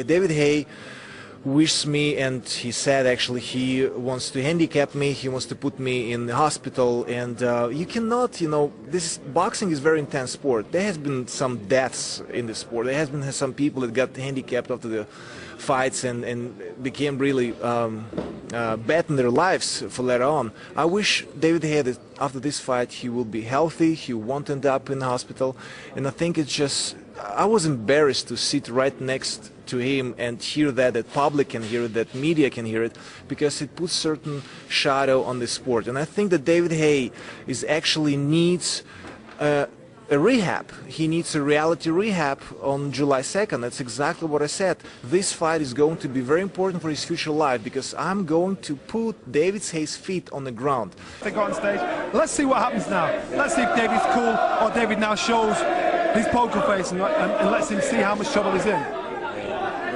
David Haye wished me, and he said actually he wants to handicap me, he wants to put me in the hospital, and you cannot, this boxing is very intense sport. There has been some deaths in the sport. There has been some people that got handicapped after the fights and became really bad in their lives for later on. I wish David Haye that after this fight he will be healthy, he won't end up in the hospital, and I think it's just, I was embarrassed to sit right next to him and hear that public can hear it, that media can hear it, because it puts certain shadow on the sport. And I think that David Haye actually needs a rehab. He needs a reality rehab on July 2nd. That's exactly what I said. This fight is going to be very important for his future life, because I'm going to put David Haye's feet on the ground. They got on stage. Let's see what happens now. Let's see if David's cool, or David now shows his poker face and lets him see how much trouble he's in.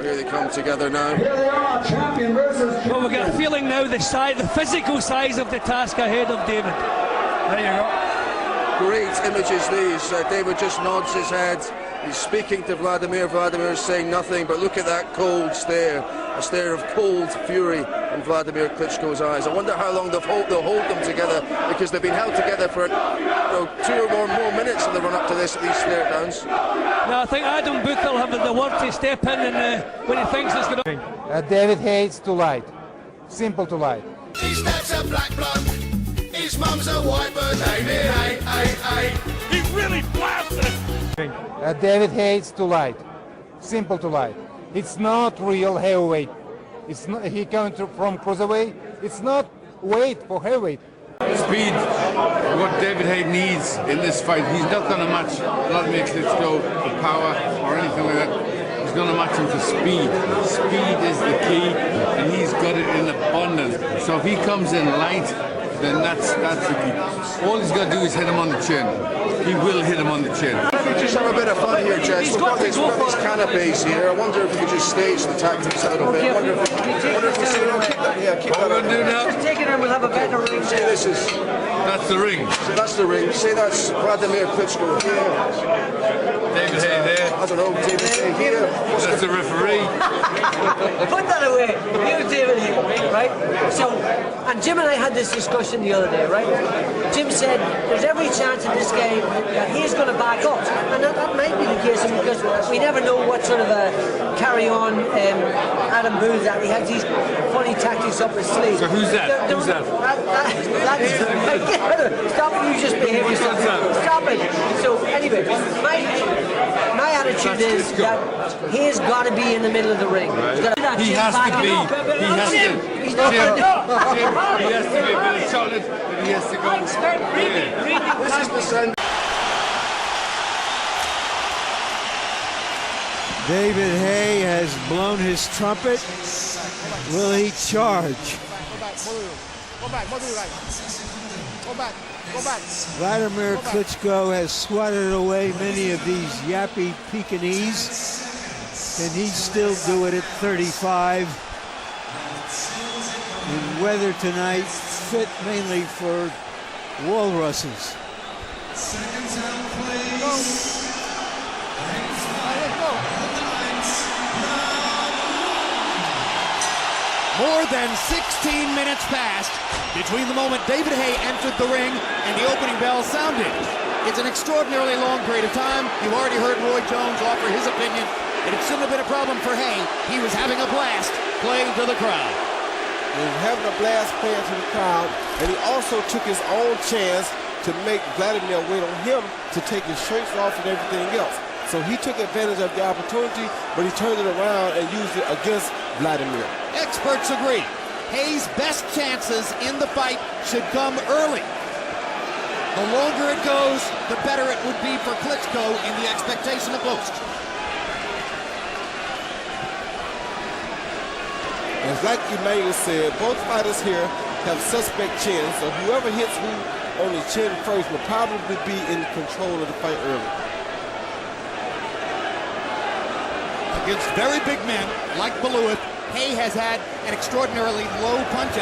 Here they come together now. Here they are, champion versus champion. Well, we get a feeling now the physical size of the task ahead of David. There you go. Great images these. David just nods his head. He's speaking to Vladimir. Vladimir is saying nothing, but look at that cold stare. A stare of cold fury in Vladimir Klitschko's eyes. I wonder how long they'll hold them together, because they've been held together for 2 or more minutes in the run-up to this, these stare downs. No, I think Adam Booth will have the word to step in and when he thinks it's going to... David Haye is too light. Simple to light. His dad's a black bloke, his mum's a white bird. David Haye. He really blasted it! David Haye is too light. Simple to light. It's not real heavyweight. It's not, he coming from cruiserweight. It's not weight for heavyweight. Speed, what David Haye needs in this fight. He's not going to match Vladimir Klitschko for power or anything like that. He's going to match him for speed. Speed is the key, and he's got it in abundance. So if he comes in light, then that's the key. All he's got to do is hit him on the chin. He will hit him on the chin. Let me just have a bit of fun here, Jess. We've got these canapes here. I wonder if we could just stage the tactics a little bit. I wonder if we say, keep that. What we're going to do now? Just take it and we'll have a better ring. Say this is... That's the ring. So that's the ring. Say that's Vladimir Klitschko here. David Haye there. I don't know, David Haye here. That's the referee. Put that away. You, David Haye, right? So, and Jim and I had this discussion the other day, right? Jim said there's every chance in this game that he's going to back up, and that might be the case, because we never know what sort of a carry-on Adam Booth that he has these funny tactics up his sleeve. So who's that? Who's that? Stop you just behaving. Stop it. So anyway, my attitude is that he's got to be in the middle of the ring. Right. He has to be. He has to. He has to be a bit of chocolate, and he has to go. This is the send. David Haye has blown his trumpet. Will he charge? Go back. Vladimir Klitschko has swatted away many of these yappy Pekingese. Can he still do it at 35? And weather tonight fit mainly for walruses. More than 16 minutes passed between the moment David Haye entered the ring and the opening bell sounded. It's an extraordinarily long period of time. You've already heard Roy Jones offer his opinion, and it shouldn't have been a problem for Haye. He was having a blast playing to the crowd. He was having a blast playing to the crowd, and he also took his own chance to make Vladimir wait on him to take his shirts off and everything else. So he took advantage of the opportunity, but he turned it around and used it against Vladimir. Experts agree. Haye's best chances in the fight should come early. The longer it goes, the better it would be for Klitschko in the expectation of most. As like Emmanuel said, both fighters here have suspect chins, so whoever hits who on the chin first will probably be in control of the fight early. Against very big men like Belouit, Haye has had an extraordinarily low punch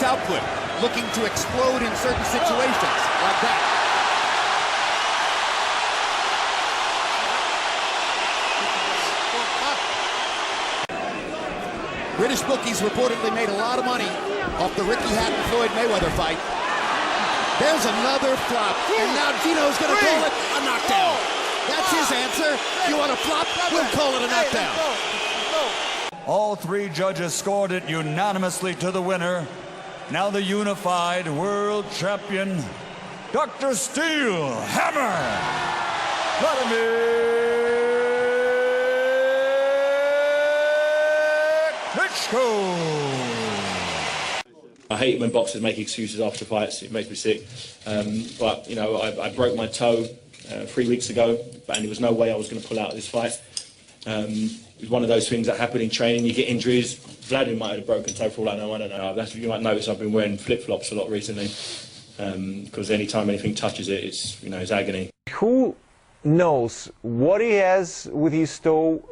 output. looking to explode in certain situations, like that. British bookies reportedly made a lot of money off the Ricky Hatton-Floyd Mayweather fight. There's another flop, and now Gino's going to call it a knockdown. That's his answer. You want a flop? We'll call it a knockdown. All three judges scored it unanimously to the winner. Now the unified world champion, Dr. Steel Hammer, Vladimir Klitschko. I hate when boxers make excuses after fights. It makes me sick. But you know, I broke my toe 3 weeks ago, and there was no way I was going to pull out of this fight. It was one of those things that happen in training. You get injuries. Vladimir might have a broken toe for all I know. I don't know. That's, you might notice I've been wearing flip-flops a lot recently, because any time anything touches it, it's, you know, it's agony. Who knows what he has with his toe?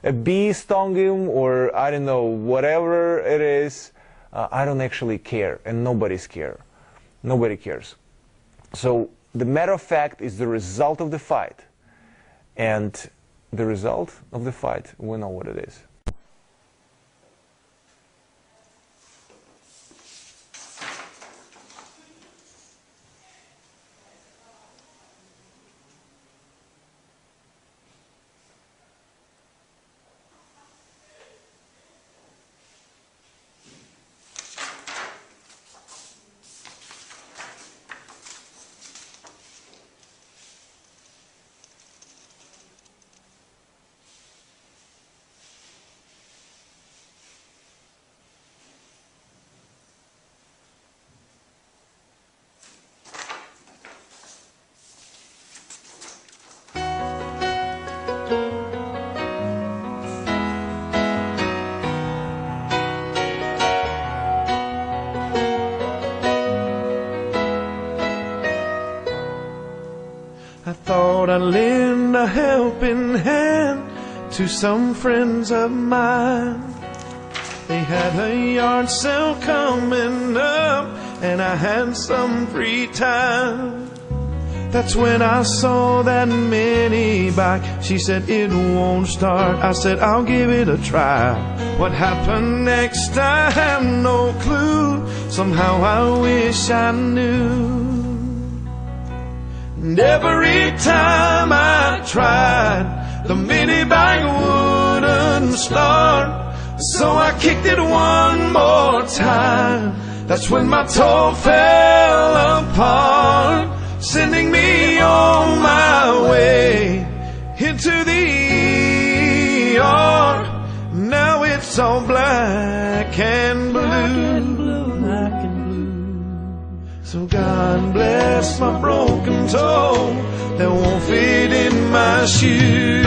A bee stung him, or I don't know, whatever it is. I don't actually care, and nobody's care. Nobody cares. So the matter of fact is the result of the fight, and the result of the fight, we know what it is. I thought I'd lend a helping hand to some friends of mine. They had a yard sale coming up, and I had some free time. That's when I saw that mini bike. She said it won't start. I said I'll give it a try. What happened next I have no clue. Somehow I wish I knew. And every time I tried, the mini bike wouldn't start. So I kicked it one more time. That's when my toe fell apart, sending me on my way into the ER. Now it's all black and blue, black and blue. So God bless my broken toe that won't fit in my shoe.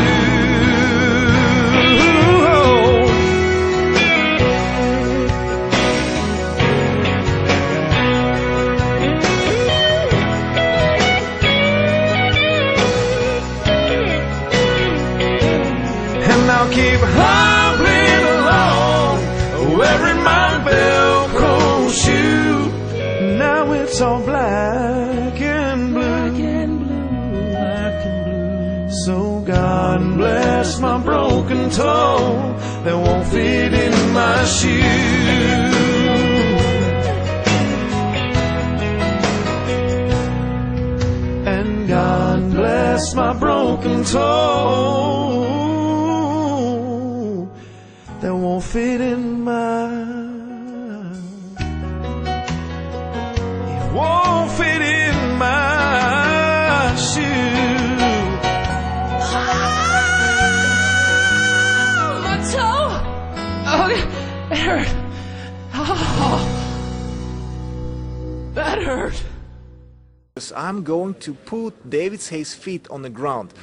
I'll keep hobbling along, wearing my Velcro shoe. Now it's all black and blue, black and blue. So God bless my broken toe that won't fit in my shoe. And God bless my broken toe that won't fit in it won't fit in my shoe. Oh, my toe! Oh, it hurt. Oh, that hurt. I'm going to put David Haye's feet on the ground.